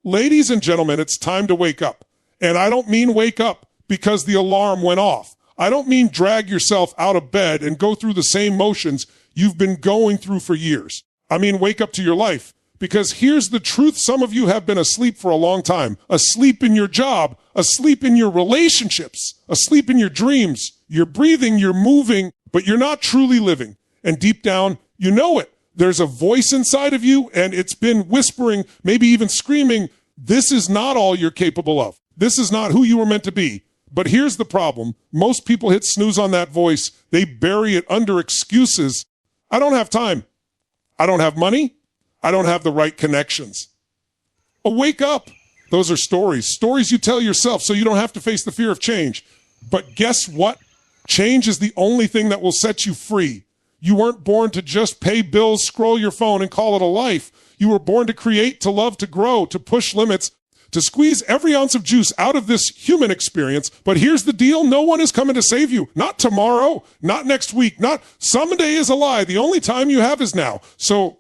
Ladies and gentlemen, it's time to wake up. And I don't mean wake up because the alarm went off. I don't mean drag yourself out of bed and go through the same motions you've been going through for years. I mean wake up to your life. Because here's the truth. Some of you have been asleep for a long time. Asleep in your job, asleep in your relationships, asleep in your dreams. You're breathing, you're moving, but you're not truly living. And deep down, you know it. There's a voice inside of you, and it's been whispering, maybe even screaming, this is not all you're capable of. This is not who you were meant to be. But here's the problem. Most people hit snooze on that voice. They bury it under excuses. I don't have time. I don't have money. I don't have the right connections. Oh, wake up. Those are stories you tell yourself so you don't have to face the fear of change. But guess what? Change is the only thing that will set you free. You weren't born to just pay bills, scroll your phone, and call it a life. You were born to create, to love, to grow, to push limits, to squeeze every ounce of juice out of this human experience. But here's the deal. No one is coming to save you. Not tomorrow, not next week, not someday is a lie. The only time you have is now. So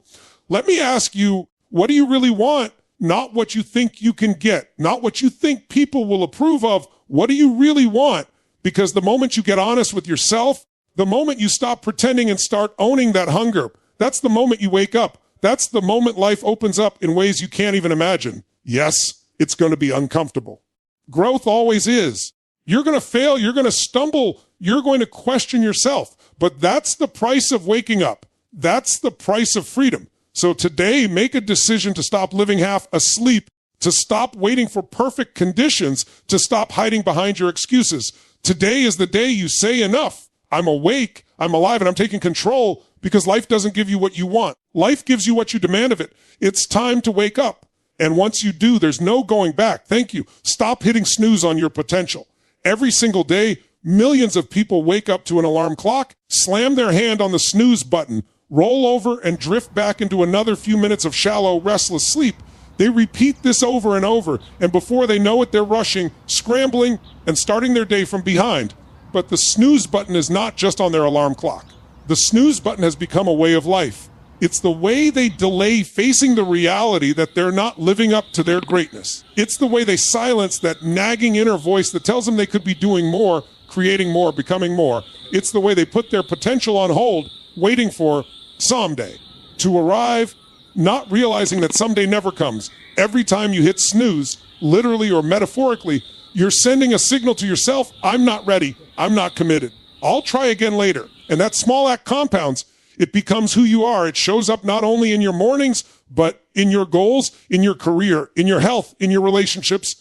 let me ask you, what do you really want? Not what you think you can get, not what you think people will approve of. What do you really want? Because the moment you get honest with yourself, the moment you stop pretending and start owning that hunger, that's the moment you wake up. That's the moment life opens up in ways you can't even imagine. Yes, it's going to be uncomfortable. Growth always is. You're going to fail. You're going to stumble. You're going to question yourself. But that's the price of waking up. That's the price of freedom. So today, make a decision to stop living half asleep, to stop waiting for perfect conditions, to stop hiding behind your excuses. Today is the day you say enough. I'm awake, I'm alive, and I'm taking control, because life doesn't give you what you want. Life gives you what you demand of it. It's time to wake up. And once you do, there's no going back. Thank you. Stop hitting snooze on your potential. Every single day, millions of people wake up to an alarm clock, slam their hand on the snooze button, roll over, and drift back into another few minutes of shallow, restless sleep. They repeat this over and over, and before they know it, they're rushing, scrambling, and starting their day from behind. But the snooze button is not just on their alarm clock. The snooze button has become a way of life. It's the way they delay facing the reality that they're not living up to their greatness. It's the way they silence that nagging inner voice that tells them they could be doing more, creating more, becoming more. It's the way they put their potential on hold, waiting for someday to arrive, not realizing that someday never comes. Every time you hit snooze, literally or metaphorically, you're sending a signal to yourself, I'm not ready, I'm not committed. I'll try again later. And that small act compounds. It becomes who you are. It shows up not only in your mornings, but in your goals, in your career, in your health, in your relationships.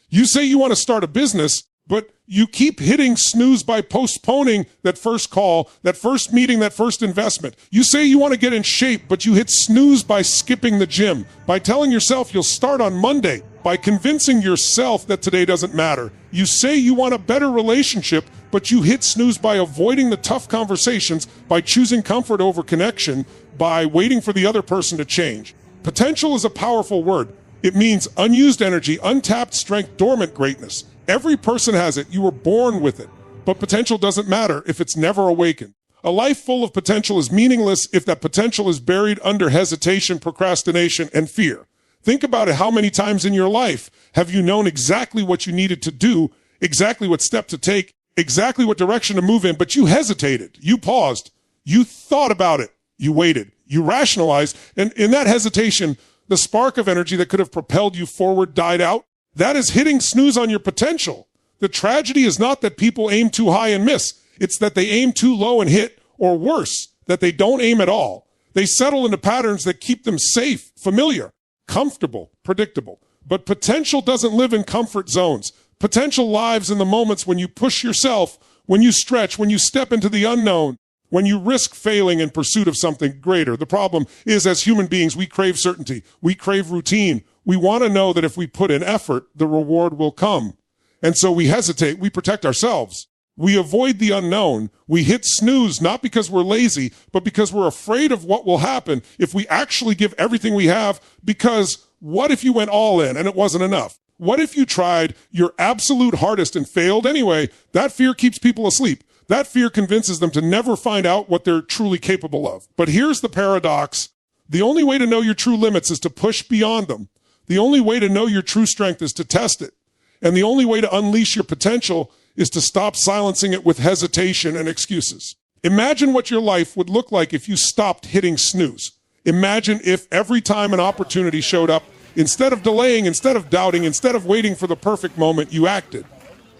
You say you want to start a business, but you keep hitting snooze by postponing that first call, that first meeting, that first investment. You say you want to get in shape, but you hit snooze by skipping the gym, by telling yourself you'll start on Monday, by convincing yourself that today doesn't matter. You say you want a better relationship, but you hit snooze by avoiding the tough conversations, by choosing comfort over connection, by waiting for the other person to change. Potential is a powerful word. It means unused energy, untapped strength, dormant greatness. Every person has it. You were born with it. But potential doesn't matter if it's never awakened. A life full of potential is meaningless if that potential is buried under hesitation, procrastination, and fear. Think about it. How many times in your life have you known exactly what you needed to do, exactly what step to take, exactly what direction to move in, but you hesitated, you paused, you thought about it, you waited, you rationalized, and in that hesitation, the spark of energy that could have propelled you forward died out. That is hitting snooze on your potential. The tragedy is not that people aim too high and miss. It's that they aim too low and hit, or worse, that they don't aim at all. They settle into patterns that keep them safe, familiar, comfortable, predictable. But potential doesn't live in comfort zones. Potential lives in the moments when you push yourself, when you stretch, when you step into the unknown, when you risk failing in pursuit of something greater. The problem is, as human beings, we crave certainty. We crave routine. We want to know that if we put in effort, the reward will come. And so we hesitate. We protect ourselves. We avoid the unknown. We hit snooze, not because we're lazy, but because we're afraid of what will happen if we actually give everything we have. Because what if you went all in and it wasn't enough? What if you tried your absolute hardest and failed anyway? That fear keeps people asleep. That fear convinces them to never find out what they're truly capable of. But here's the paradox. The only way to know your true limits is to push beyond them. The only way to know your true strength is to test it. And the only way to unleash your potential is to stop silencing it with hesitation and excuses. Imagine what your life would look like if you stopped hitting snooze. Imagine if every time an opportunity showed up, instead of delaying, instead of doubting, instead of waiting for the perfect moment, you acted.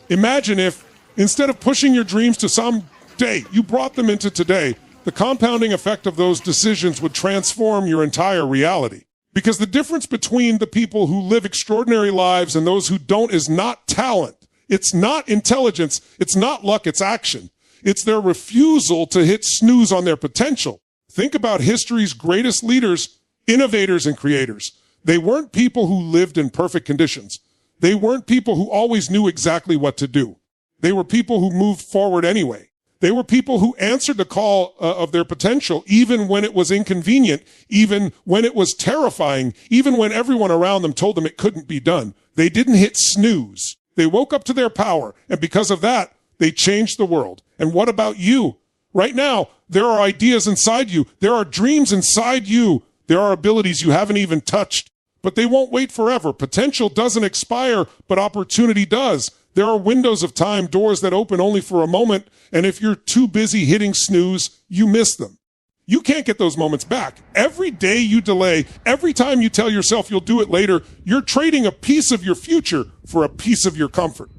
Imagine if, instead of pushing your dreams to some day, you brought them into today. The compounding effect of those decisions would transform your entire reality. Because the difference between the people who live extraordinary lives and those who don't is not talent. It's not intelligence. It's not luck. It's action. It's their refusal to hit snooze on their potential. Think about history's greatest leaders, innovators, and creators. They weren't people who lived in perfect conditions. They weren't people who always knew exactly what to do. They were people who moved forward anyway. They were people who answered the call of their potential, even when it was inconvenient, even when it was terrifying, even when everyone around them told them it couldn't be done. They didn't hit snooze. They woke up to their power, and because of that, they changed the world. And what about you? Right now, there are ideas inside you. There are dreams inside you. There are abilities you haven't even touched, but they won't wait forever. Potential doesn't expire, but opportunity does. There are windows of time, doors that open only for a moment, and if you're too busy hitting snooze, you miss them. You can't get those moments back. Every day you delay, every time you tell yourself you'll do it later, you're trading a piece of your future for a piece of your comfort.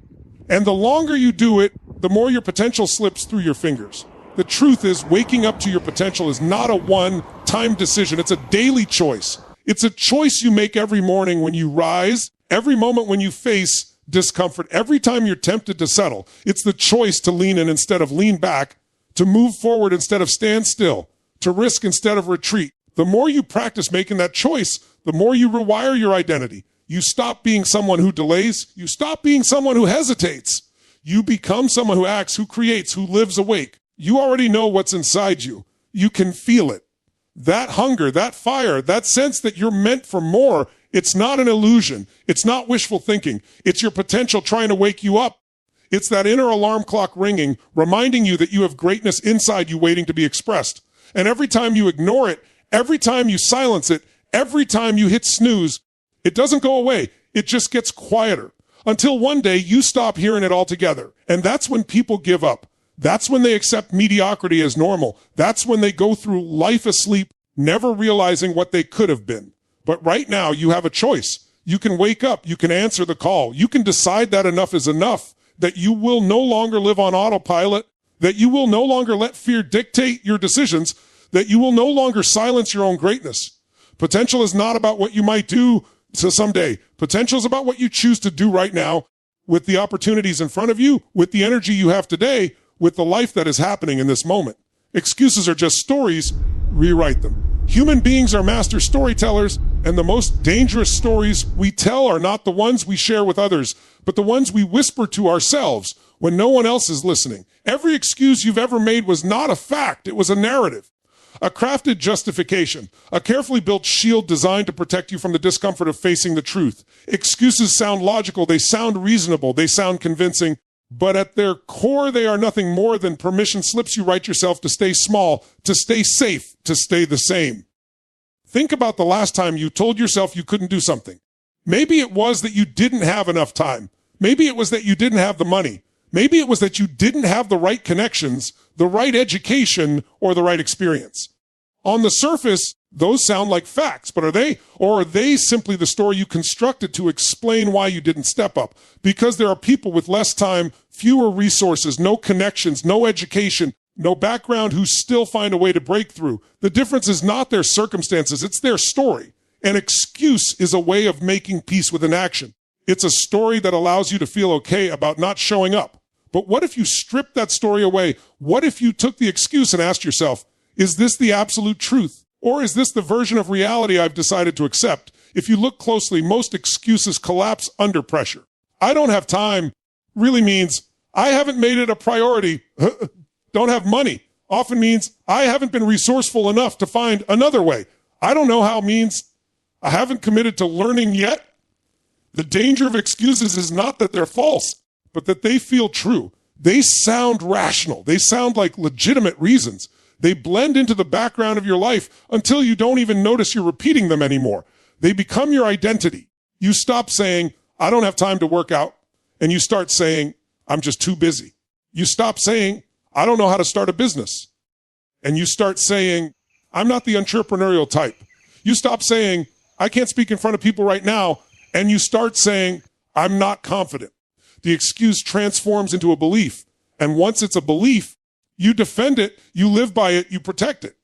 And the longer you do it, the more your potential slips through your fingers. The truth is, waking up to your potential is not a one-time decision. It's a daily choice. It's a choice you make every morning when you rise, every moment when you face discomfort, every time you're tempted to settle. It's the choice to lean in instead of lean back, to move forward instead of stand still, to risk instead of retreat. The more you practice making that choice, the more you rewire your identity. You stop being someone who delays. You stop being someone who hesitates. You become someone who acts, who creates, who lives awake. You already know what's inside you. You can feel it. That hunger, that fire, that sense that you're meant for more, it's not an illusion. It's not wishful thinking. It's your potential trying to wake you up. It's that inner alarm clock ringing, reminding you that you have greatness inside you waiting to be expressed. And every time you ignore it, every time you silence it, every time you hit snooze, it doesn't go away. It just gets quieter until one day you stop hearing it altogether. And that's when people give up. That's when they accept mediocrity as normal. That's when they go through life asleep, never realizing what they could have been. But right now, you have a choice. You can wake up. You can answer the call. You can decide that enough is enough, that you will no longer live on autopilot, that you will no longer let fear dictate your decisions, that you will no longer silence your own greatness. Potential is not about what you might do someday. Potential is about what you choose to do right now with the opportunities in front of you, with the energy you have today, with the life that is happening in this moment. Excuses are just stories. Rewrite them. Human beings are master storytellers, and the most dangerous stories we tell are not the ones we share with others, but the ones we whisper to ourselves when no one else is listening. Every excuse you've ever made was not a fact. It was a narrative, a crafted justification, a carefully built shield designed to protect you from the discomfort of facing the truth. Excuses sound logical. They sound reasonable. They sound convincing. But at their core, they are nothing more than permission slips you write yourself to stay small, to stay safe, to stay the same. Think about the last time you told yourself you couldn't do something. Maybe it was that you didn't have enough time. Maybe it was that you didn't have the money. Maybe it was that you didn't have the right connections, the right education, or the right experience. On the surface, those sound like facts, but are they? Or are they simply the story you constructed to explain why you didn't step up? Because there are people with less time, fewer resources, no connections, no education, no background who still find a way to break through. The difference is not their circumstances, it's their story. An excuse is a way of making peace with inaction. It's a story that allows you to feel okay about not showing up. But what if you stripped that story away? What if you took the excuse and asked yourself, is this the absolute truth? Or is this the version of reality I've decided to accept? If you look closely, most excuses collapse under pressure. I don't have time really means I haven't made it a priority. Don't have money often means I haven't been resourceful enough to find another way. I don't know how means I haven't committed to learning yet. The danger of excuses is not that they're false, but that they feel true. They sound rational. They sound like legitimate reasons. They blend into the background of your life until you don't even notice you're repeating them anymore. They become your identity. You stop saying, I don't have time to work out, and you start saying, I'm just too busy. You stop saying, I don't know how to start a business, and you start saying, I'm not the entrepreneurial type. You stop saying, I can't speak in front of people right now, and you start saying, I'm not confident. The excuse transforms into a belief, and once it's a belief, you defend it, you live by it, you protect it.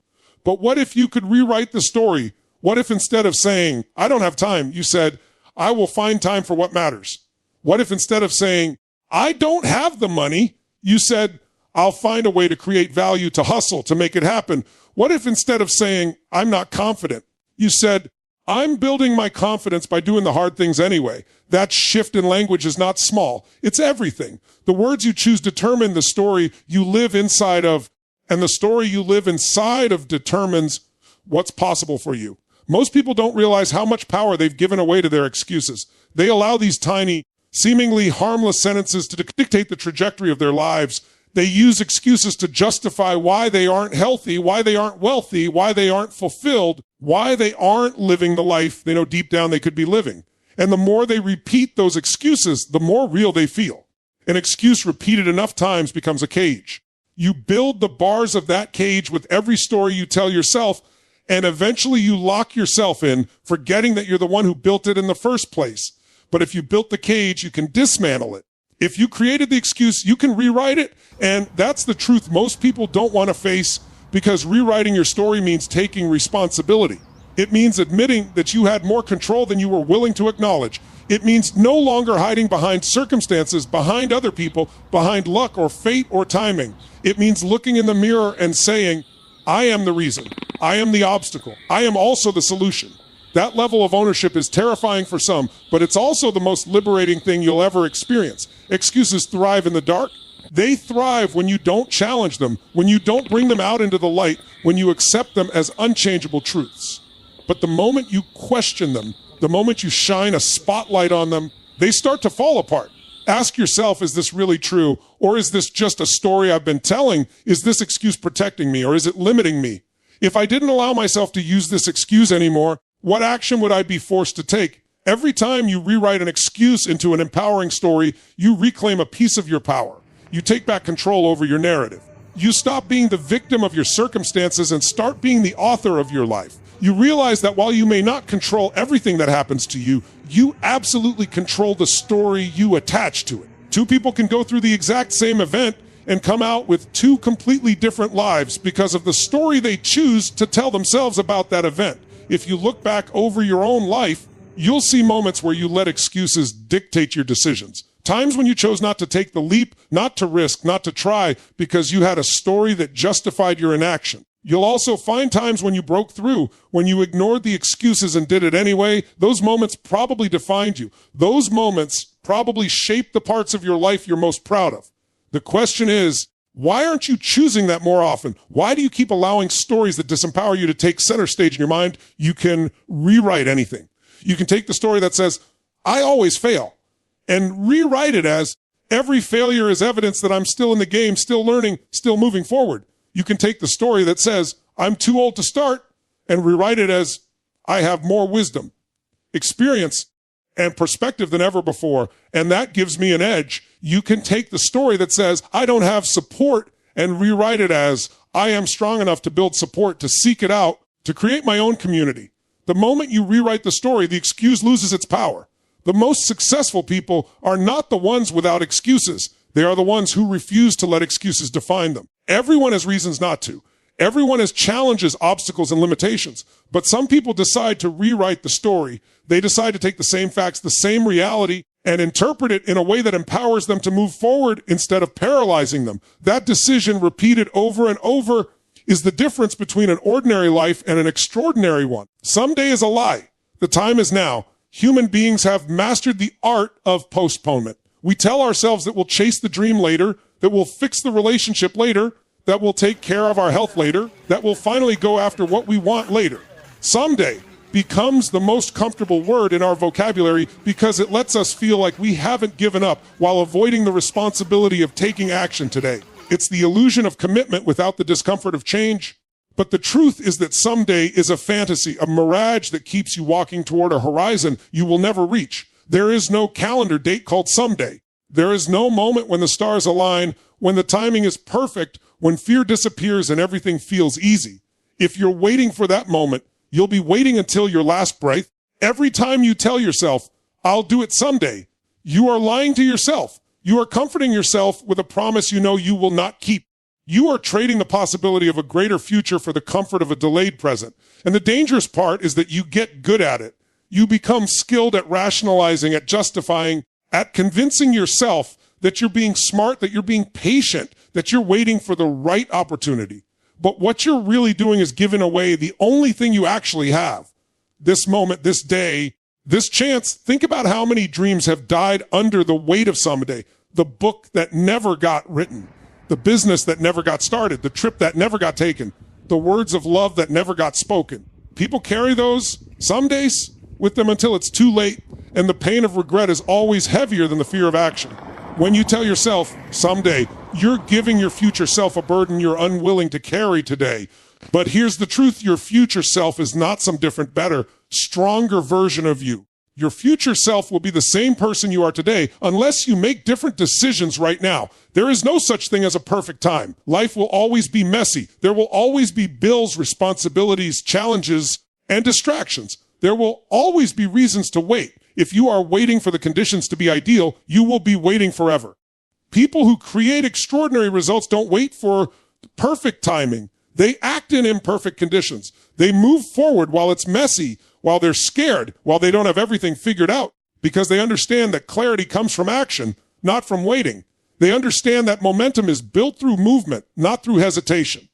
But what if you could rewrite the story? What if instead of saying, I don't have time, you said, I will find time for what matters? What if instead of saying, I don't have the money, you said, I'll find a way to create value, to hustle, to make it happen? What if instead of saying, I'm not confident, you said, I'm building my confidence by doing the hard things anyway? That shift in language is not small. It's everything. The words you choose determine the story you live inside of, and the story you live inside of determines what's possible for you. Most people don't realize how much power they've given away to their excuses. They allow these tiny, seemingly harmless sentences to dictate the trajectory of their lives. They use excuses to justify why they aren't healthy, why they aren't wealthy, why they aren't fulfilled, why they aren't living the life they know deep down they could be living. And the more they repeat those excuses, the more real they feel. An excuse repeated enough times becomes a cage. You build the bars of that cage with every story you tell yourself, and eventually you lock yourself in, forgetting that you're the one who built it in the first place. But if you built the cage, you can dismantle it. If you created the excuse, you can rewrite it. And that's the truth most people don't want to face, because rewriting your story means taking responsibility. It means admitting that you had more control than you were willing to acknowledge. It means no longer hiding behind circumstances, behind other people, behind luck or fate or timing. It means looking in the mirror and saying, I am the reason. I am the obstacle. I am also the solution. That level of ownership is terrifying for some, but it's also the most liberating thing you'll ever experience. Excuses thrive in the dark. They thrive when you don't challenge them, when you don't bring them out into the light, when you accept them as unchangeable truths. But the moment you question them, the moment you shine a spotlight on them, they start to fall apart. Ask yourself, is this really true? Or is this just a story I've been telling? Is this excuse protecting me, or is it limiting me? If I didn't allow myself to use this excuse anymore, what action would I be forced to take? Every time you rewrite an excuse into an empowering story, you reclaim a piece of your power. You take back control over your narrative. You stop being the victim of your circumstances and start being the author of your life. You realize that while you may not control everything that happens to you, you absolutely control the story you attach to it. Two people can go through the exact same event and come out with two completely different lives because of the story they choose to tell themselves about that event. If you look back over your own life, you'll see moments where you let excuses dictate your decisions. Times when you chose not to take the leap, not to risk, not to try, because you had a story that justified your inaction. You'll also find times when you broke through, when you ignored the excuses and did it anyway. Those moments probably defined you. Those moments probably shaped the parts of your life you're most proud of. The question is, why aren't you choosing that more often? Why do you keep allowing stories that disempower you to take center stage in your mind? You can rewrite anything. You can take the story that says, I always fail, and rewrite it as, every failure is evidence that I'm still in the game, still learning, still moving forward. You can take the story that says, I'm too old to start, and rewrite it as, I have more wisdom, experience, and perspective than ever before, and that gives me an edge. You can take the story that says, I don't have support, and rewrite it as, I am strong enough to build support, to seek it out, to create my own community. The moment you rewrite the story, the excuse loses its power. The most successful people are not the ones without excuses. They are the ones who refuse to let excuses define them. Everyone has reasons not to. Everyone has challenges, obstacles, and limitations. But some people decide to rewrite the story. They decide to take the same facts, the same reality, and interpret it in a way that empowers them to move forward instead of paralyzing them. That decision, repeated over and over, is the difference between an ordinary life and an extraordinary one. Someday is a lie. The time is now. Human beings have mastered the art of postponement. We tell ourselves that we'll chase the dream later, that we'll fix the relationship later, that we'll take care of our health later, that we'll finally go after what we want later. Someday becomes the most comfortable word in our vocabulary because it lets us feel like we haven't given up while avoiding the responsibility of taking action today. It's the illusion of commitment without the discomfort of change. But the truth is that someday is a fantasy, a mirage that keeps you walking toward a horizon you will never reach. There is no calendar date called someday. There is no moment when the stars align, when the timing is perfect, when fear disappears and everything feels easy. If you're waiting for that moment, you'll be waiting until your last breath. Every time you tell yourself, I'll do it someday, you are lying to yourself. You are comforting yourself with a promise you know you will not keep. You are trading the possibility of a greater future for the comfort of a delayed present. And the dangerous part is that you get good at it. You become skilled at rationalizing, at justifying, at convincing yourself that you're being smart, that you're being patient, that you're waiting for the right opportunity. But what you're really doing is giving away the only thing you actually have. This moment, this day, this chance. Think about how many dreams have died under the weight of someday. The book that never got written, the business that never got started, the trip that never got taken, the words of love that never got spoken. People carry those some days with them until it's too late, and the pain of regret is always heavier than the fear of action. When you tell yourself, someday, you're giving your future self a burden you're unwilling to carry today. But here's the truth, your future self is not some different, better, stronger version of you. Your future self will be the same person you are today unless you make different decisions right now. There is no such thing as a perfect time. Life will always be messy. There will always be bills, responsibilities, challenges, and distractions. There will always be reasons to wait. If you are waiting for the conditions to be ideal, you will be waiting forever. People who create extraordinary results don't wait for perfect timing. They act in imperfect conditions. They move forward while it's messy, while they're scared, while they don't have everything figured out, because they understand that clarity comes from action, not from waiting. They understand that momentum is built through movement, not through hesitation.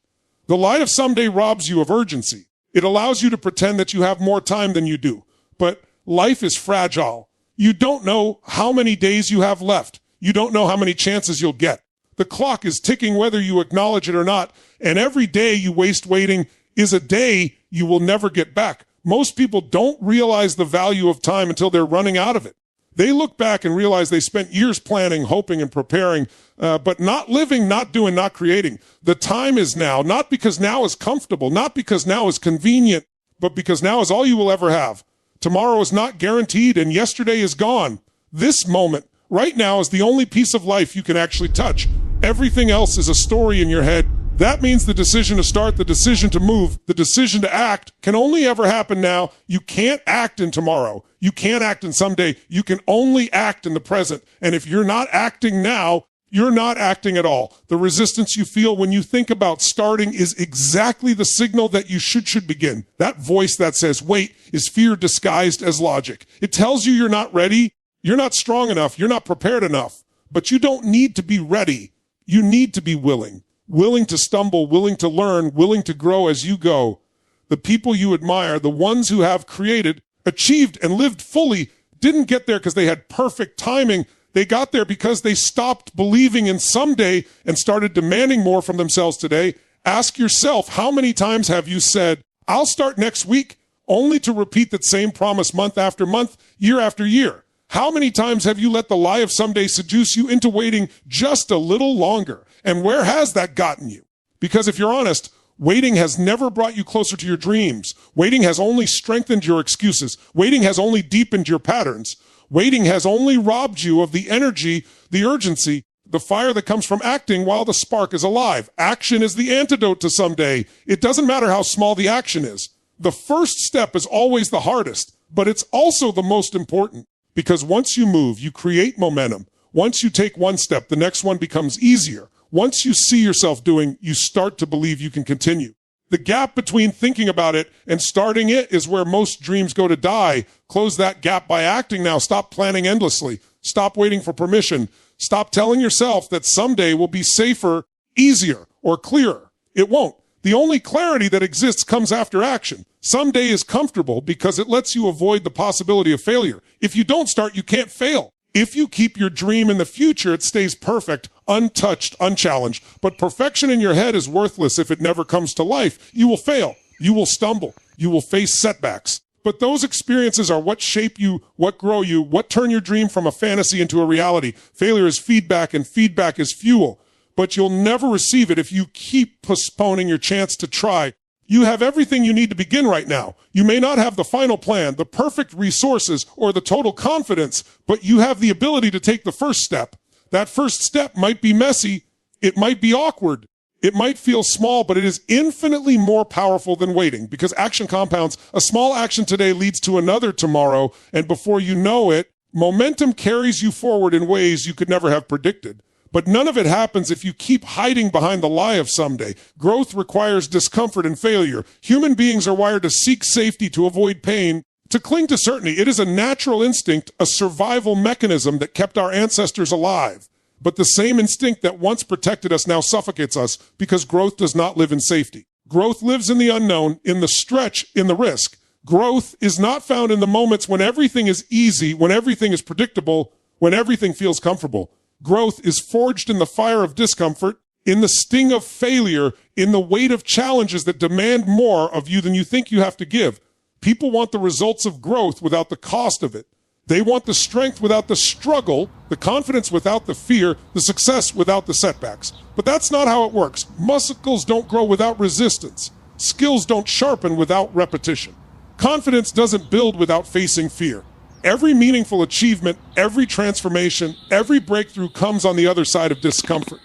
The light of someday robs you of urgency. It allows you to pretend that you have more time than you do. But life is fragile. You don't know how many days you have left. You don't know how many chances you'll get. The clock is ticking whether you acknowledge it or not, and every day you waste waiting is a day you will never get back. Most people don't realize the value of time until they're running out of it. They look back and realize they spent years planning, hoping, and preparing, but not living, not doing, not creating. The time is now, not because now is comfortable, not because now is convenient, but because now is all you will ever have. Tomorrow is not guaranteed, and yesterday is gone. This moment, right now, is the only piece of life you can actually touch. Everything else is a story in your head. That means the decision to start, the decision to move, the decision to act can only ever happen now. You can't act in tomorrow. You can't act in someday. You can only act in the present. And if you're not acting now, you're not acting at all. The resistance you feel when you think about starting is exactly the signal that you should begin. That voice that says, wait, is fear disguised as logic. It tells you you're not ready. You're not strong enough. You're not prepared enough. But you don't need to be ready. You need to be willing. Willing to stumble, willing to learn, willing to grow as you go. The people you admire, the ones who have created, achieved, and lived fully, didn't get there because they had perfect timing. They got there because they stopped believing in someday and started demanding more from themselves today. Ask yourself, how many times have you said, I'll start next week, only to repeat that same promise month after month, year after year? How many times have you let the lie of someday seduce you into waiting just a little longer? And where has that gotten you? Because if you're honest, waiting has never brought you closer to your dreams. Waiting has only strengthened your excuses. Waiting has only deepened your patterns. Waiting has only robbed you of the energy, the urgency, the fire that comes from acting while the spark is alive. Action is the antidote to someday. It doesn't matter how small the action is. The first step is always the hardest, but it's also the most important. Because once you move, you create momentum. Once you take one step, the next one becomes easier. Once you see yourself doing, you start to believe you can continue. The gap between thinking about it and starting it is where most dreams go to die. Close that gap by acting now. Stop planning endlessly. Stop waiting for permission. Stop telling yourself that someday will be safer, easier, or clearer. It won't. The only clarity that exists comes after action. Someday is comfortable because it lets you avoid the possibility of failure. If you don't start, you can't fail. If you keep your dream in the future, it stays perfect, untouched, unchallenged. But perfection in your head is worthless if it never comes to life. You will fail. You will stumble. You will face setbacks. But those experiences are what shape you, what grow you, what turn your dream from a fantasy into a reality. Failure is feedback, and feedback is fuel. But you'll never receive it if you keep postponing your chance to try. You have everything you need to begin right now. You may not have the final plan, the perfect resources, or the total confidence, but you have the ability to take the first step. That first step might be messy. It might be awkward. It might feel small, but it is infinitely more powerful than waiting because action compounds. A small action today leads to another tomorrow, and before you know it, momentum carries you forward in ways you could never have predicted. But none of it happens if you keep hiding behind the lie of someday. Growth requires discomfort and failure. Human beings are wired to seek safety, to avoid pain, to cling to certainty. It is a natural instinct, a survival mechanism that kept our ancestors alive. But the same instinct that once protected us now suffocates us because growth does not live in safety. Growth lives in the unknown, in the stretch, in the risk. Growth is not found in the moments when everything is easy, when everything is predictable, when everything feels comfortable. Growth is forged in the fire of discomfort, in the sting of failure, in the weight of challenges that demand more of you than you think you have to give. People want the results of growth without the cost of it. They want the strength without the struggle, the confidence without the fear, the success without the setbacks. But that's not how it works. Muscles don't grow without resistance. Skills don't sharpen without repetition. Confidence doesn't build without facing fear. Every meaningful achievement, every transformation, every breakthrough comes on the other side of discomfort.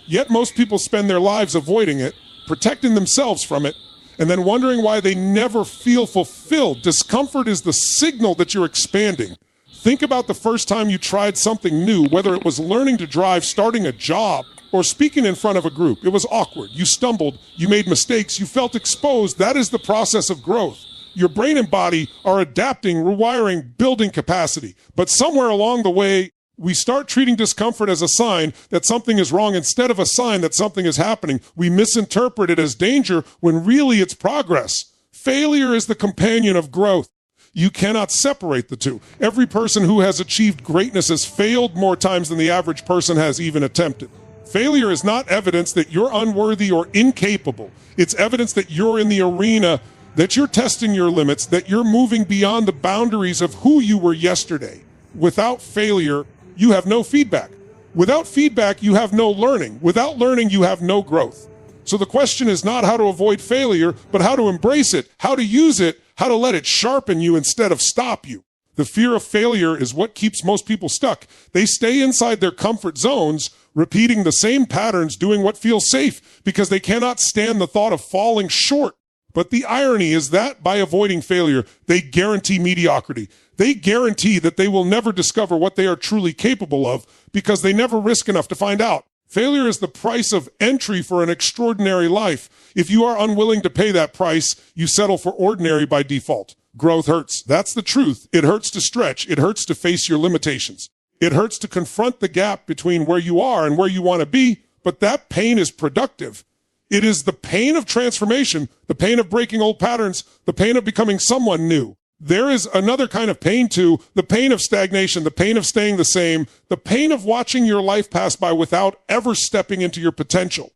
Yet most people spend their lives avoiding it, protecting themselves from it, and then wondering why they never feel fulfilled. Discomfort is the signal that you're expanding. Think about the first time you tried something new, whether it was learning to drive, starting a job, or speaking in front of a group. It was awkward. You stumbled. You made mistakes. You felt exposed. That is the process of growth. Your brain and body are adapting, rewiring, building capacity. But somewhere along the way, we start treating discomfort as a sign that something is wrong instead of a sign that something is happening. We misinterpret it as danger when really it's progress. Failure is the companion of growth. You cannot separate the two. Every person who has achieved greatness has failed more times than the average person has even attempted. Failure is not evidence that you're unworthy or incapable. It's evidence that you're in the arena, that you're testing your limits, that you're moving beyond the boundaries of who you were yesterday. Without failure, you have no feedback. Without feedback, you have no learning. Without learning, you have no growth. So the question is not how to avoid failure, but how to embrace it, how to use it, how to let it sharpen you instead of stop you. The fear of failure is what keeps most people stuck. They stay inside their comfort zones, repeating the same patterns, doing what feels safe, because they cannot stand the thought of falling short. But the irony is that by avoiding failure, they guarantee mediocrity. They guarantee that they will never discover what they are truly capable of because they never risk enough to find out. Failure is the price of entry for an extraordinary life. If you are unwilling to pay that price, you settle for ordinary by default. Growth hurts. That's the truth. It hurts to stretch. It hurts to face your limitations. It hurts to confront the gap between where you are and where you want to be, but that pain is productive. It is the pain of transformation, the pain of breaking old patterns, the pain of becoming someone new. There is another kind of pain too, the pain of stagnation, the pain of staying the same, the pain of watching your life pass by without ever stepping into your potential.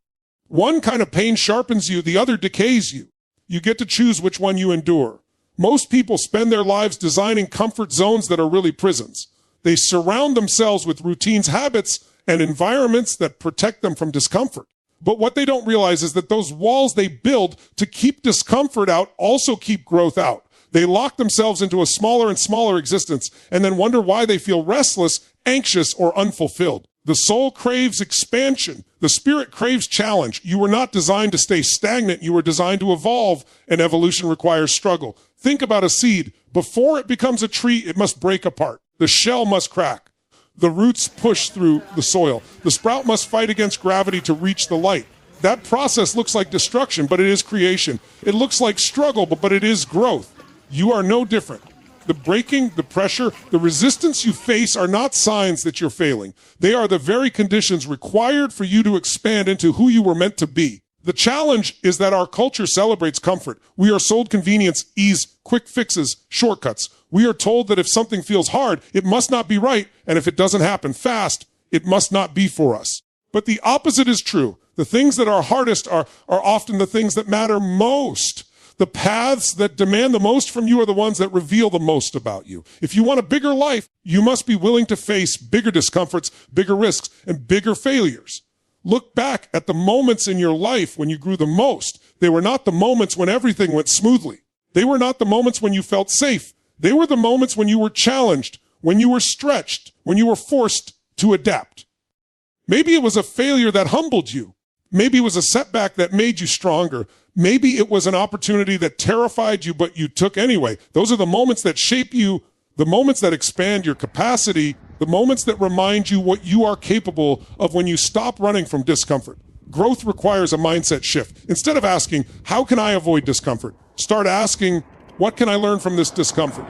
One kind of pain sharpens you, the other decays you. You get to choose which one you endure. Most people spend their lives designing comfort zones that are really prisons. They surround themselves with routines, habits, and environments that protect them from discomfort. But what they don't realize is that those walls they build to keep discomfort out also keep growth out. They lock themselves into a smaller and smaller existence and then wonder why they feel restless, anxious, or unfulfilled. The soul craves expansion. The spirit craves challenge. You were not designed to stay stagnant. You were designed to evolve, and evolution requires struggle. Think about a seed. Before it becomes a tree, it must break apart. The shell must crack. The roots push through the soil. The sprout must fight against gravity to reach the light. That process looks like destruction, but it is creation. It looks like struggle, but it is growth. You are no different. The breaking, the pressure, the resistance you face are not signs that you're failing. They are the very conditions required for you to expand into who you were meant to be. The challenge is that our culture celebrates comfort. We are sold convenience, ease, quick fixes, shortcuts. We are told that if something feels hard, it must not be right, and if it doesn't happen fast, it must not be for us. But the opposite is true. The things that are hardest are often the things that matter most. The paths that demand the most from you are the ones that reveal the most about you. If you want a bigger life, you must be willing to face bigger discomforts, bigger risks, and bigger failures. Look back at the moments in your life when you grew the most. They were not the moments when everything went smoothly. They were not the moments when you felt safe. They were the moments when you were challenged, when you were stretched, when you were forced to adapt. Maybe it was a failure that humbled you. Maybe it was a setback that made you stronger. Maybe it was an opportunity that terrified you, but you took anyway. Those are the moments that shape you, the moments that expand your capacity, the moments that remind you what you are capable of when you stop running from discomfort. Growth requires a mindset shift. Instead of asking, how can I avoid discomfort? Start asking, what can I learn from this discomfort?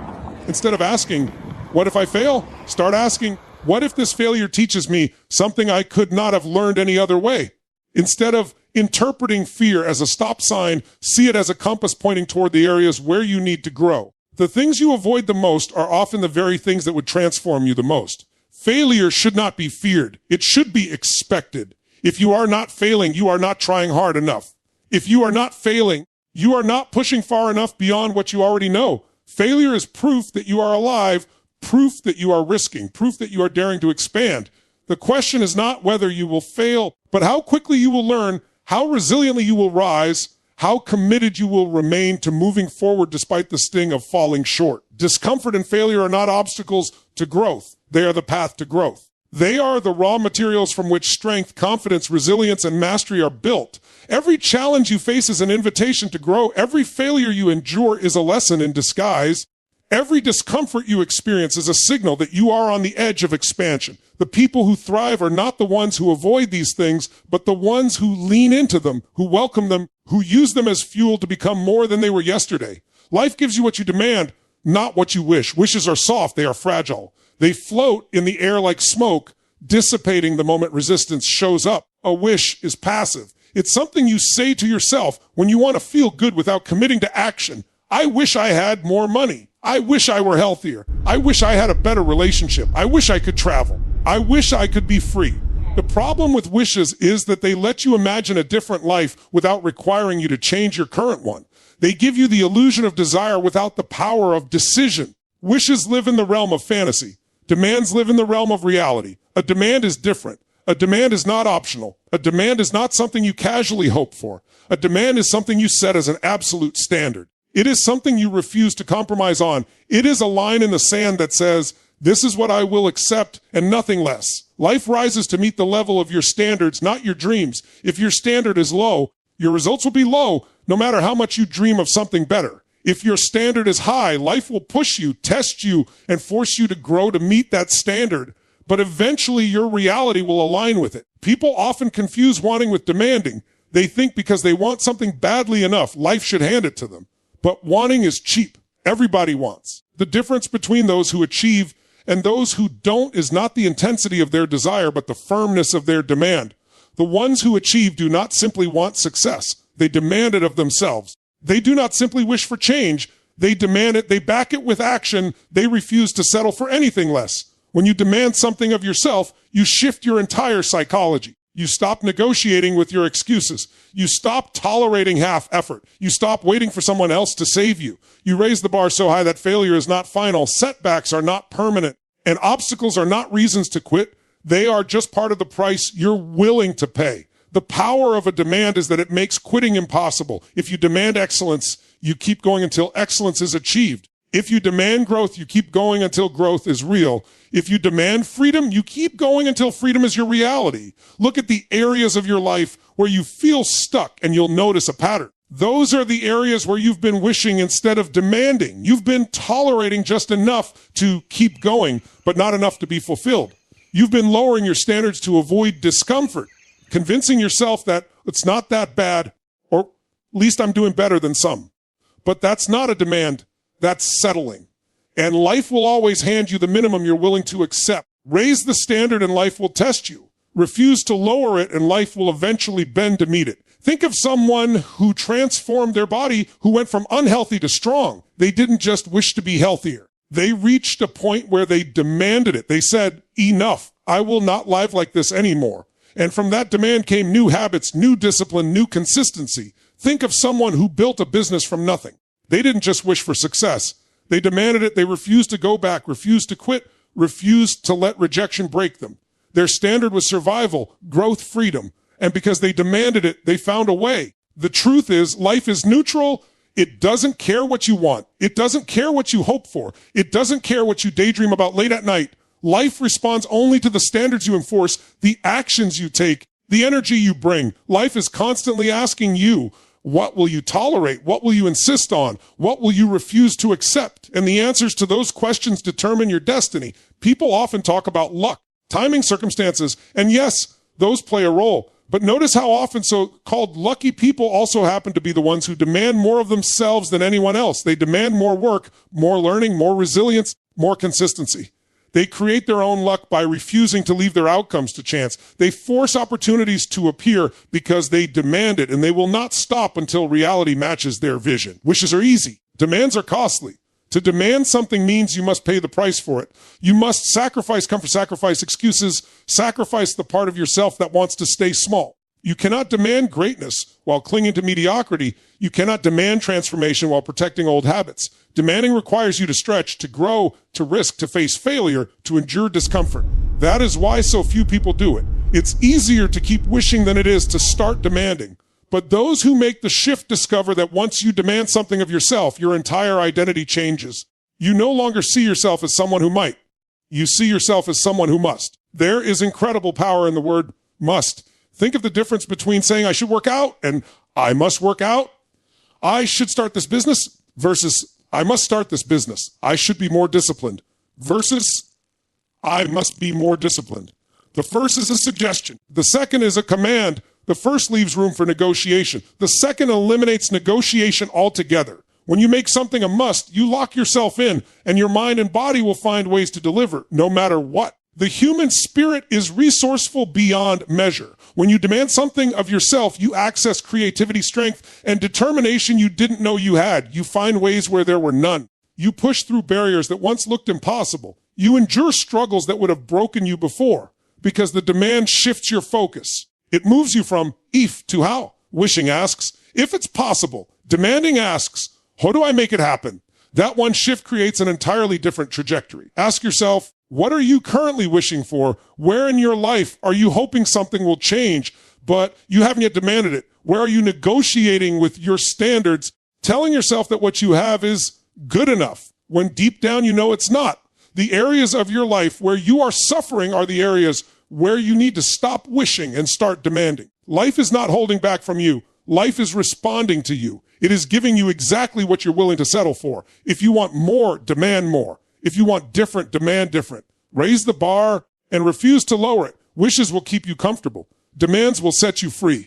Instead of asking, what if I fail? Start asking, what if this failure teaches me something I could not have learned any other way? Instead of interpreting fear as a stop sign, see it as a compass pointing toward the areas where you need to grow. The things you avoid the most are often the very things that would transform you the most. Failure should not be feared. It should be expected. If you are not failing, you are not trying hard enough. If you are not failing, you are not pushing far enough beyond what you already know. Failure is proof that you are alive, proof that you are risking, proof that you are daring to expand. The question is not whether you will fail, but how quickly you will learn, how resiliently you will rise, how committed you will remain to moving forward despite the sting of falling short. Discomfort and failure are not obstacles to growth. They are the path to growth. They are the raw materials from which strength, confidence, resilience, and mastery are built. Every challenge you face is an invitation to grow. Every failure you endure is a lesson in disguise. Every discomfort you experience is a signal that you are on the edge of expansion. The people who thrive are not the ones who avoid these things, but the ones who lean into them, who welcome them, who use them as fuel to become more than they were yesterday. Life gives you what you demand, not what you wish. Wishes are soft, they are fragile. They float in the air like smoke, dissipating the moment resistance shows up. A wish is passive. It's something you say to yourself when you want to feel good without committing to action. I wish I had more money. I wish I were healthier. I wish I had a better relationship. I wish I could travel. I wish I could be free. The problem with wishes is that they let you imagine a different life without requiring you to change your current one. They give you the illusion of desire without the power of decision. Wishes live in the realm of fantasy. Demands live in the realm of reality. A demand is different. A demand is not optional. A demand is not something you casually hope for. A demand is something you set as an absolute standard. It is something you refuse to compromise on. It is a line in the sand that says, this is what I will accept and nothing less. Life rises to meet the level of your standards, not your dreams. If your standard is low, your results will be low, no matter how much you dream of something better. If your standard is high, life will push you, test you, and force you to grow to meet that standard. But eventually your reality will align with it. People often confuse wanting with demanding. They think because they want something badly enough, life should hand it to them. But wanting is cheap. Everybody wants. The difference between those who achieve and those who don't is not the intensity of their desire, but the firmness of their demand. The ones who achieve do not simply want success. They demand it of themselves. They do not simply wish for change. They demand it. They back it with action. They refuse to settle for anything less. When you demand something of yourself, you shift your entire psychology. You stop negotiating with your excuses. You stop tolerating half effort. You stop waiting for someone else to save you. You raise the bar so high that failure is not final. Setbacks are not permanent. And obstacles are not reasons to quit. They are just part of the price you're willing to pay. The power of a demand is that it makes quitting impossible. If you demand excellence, you keep going until excellence is achieved. If you demand growth, you keep going until growth is real. If you demand freedom, you keep going until freedom is your reality. Look at the areas of your life where you feel stuck and you'll notice a pattern. Those are the areas where you've been wishing instead of demanding. You've been tolerating just enough to keep going, but not enough to be fulfilled. You've been lowering your standards to avoid discomfort, convincing yourself that it's not that bad, or at least I'm doing better than some. But that's not a demand. That's settling. And life will always hand you the minimum you're willing to accept. Raise the standard and life will test you. Refuse to lower it and life will eventually bend to meet it. Think of someone who transformed their body, who went from unhealthy to strong. They didn't just wish to be healthier. They reached a point where they demanded it. They said, enough. I will not live like this anymore. And from that demand came new habits, new discipline, new consistency. Think of someone who built a business from nothing. They didn't just wish for success. They demanded it. They refused to go back, refused to quit, refused to let rejection break them. Their standard was survival, growth, freedom. And because they demanded it, they found a way. The truth is, life is neutral. It doesn't care what you want. It doesn't care what you hope for. It doesn't care what you daydream about late at night. Life responds only to the standards you enforce, the actions you take, the energy you bring. Life is constantly asking you, what will you tolerate? What will you insist on? What will you refuse to accept? And the answers to those questions determine your destiny. People often talk about luck, timing, circumstances, and yes, those play a role. But notice how often so-called lucky people also happen to be the ones who demand more of themselves than anyone else. They demand more work, more learning, more resilience, more consistency. They create their own luck by refusing to leave their outcomes to chance. They force opportunities to appear because they demand it, and they will not stop until reality matches their vision. Wishes are easy. Demands are costly. To demand something means you must pay the price for it. You must sacrifice comfort, sacrifice excuses, sacrifice the part of yourself that wants to stay small. You cannot demand greatness while clinging to mediocrity. You cannot demand transformation while protecting old habits. Demanding requires you to stretch, to grow, to risk, to face failure, to endure discomfort. That is why so few people do it. It's easier to keep wishing than it is to start demanding. But those who make the shift discover that once you demand something of yourself, your entire identity changes. You no longer see yourself as someone who might. You see yourself as someone who must. There is incredible power in the word must. Think of the difference between saying I should work out and I must work out. I should start this business versus I must start this business. I should be more disciplined versus I must be more disciplined. The first is a suggestion. The second is a command. The first leaves room for negotiation. The second eliminates negotiation altogether. When you make something a must, you lock yourself in, and your mind and body will find ways to deliver, no matter what. The human spirit is resourceful beyond measure. When you demand something of yourself, you access creativity, strength, and determination you didn't know you had. You find ways where there were none. You push through barriers that once looked impossible. You endure struggles that would have broken you before, because the demand shifts your focus. It moves you from if to how. Wishing asks, if it's possible. Demanding asks, how do I make it happen? That one shift creates an entirely different trajectory. Ask yourself, what are you currently wishing for? Where in your life are you hoping something will change, but you haven't yet demanded it? Where are you negotiating with your standards, telling yourself that what you have is good enough, when deep down you know it's not? The areas of your life where you are suffering are the areas where you need to stop wishing and start demanding. Life is not holding back from you. Life is responding to you. It is giving you exactly what you're willing to settle for. If you want more, demand more. If you want different, demand different. Raise the bar and refuse to lower it. Wishes will keep you comfortable. Demands will set you free.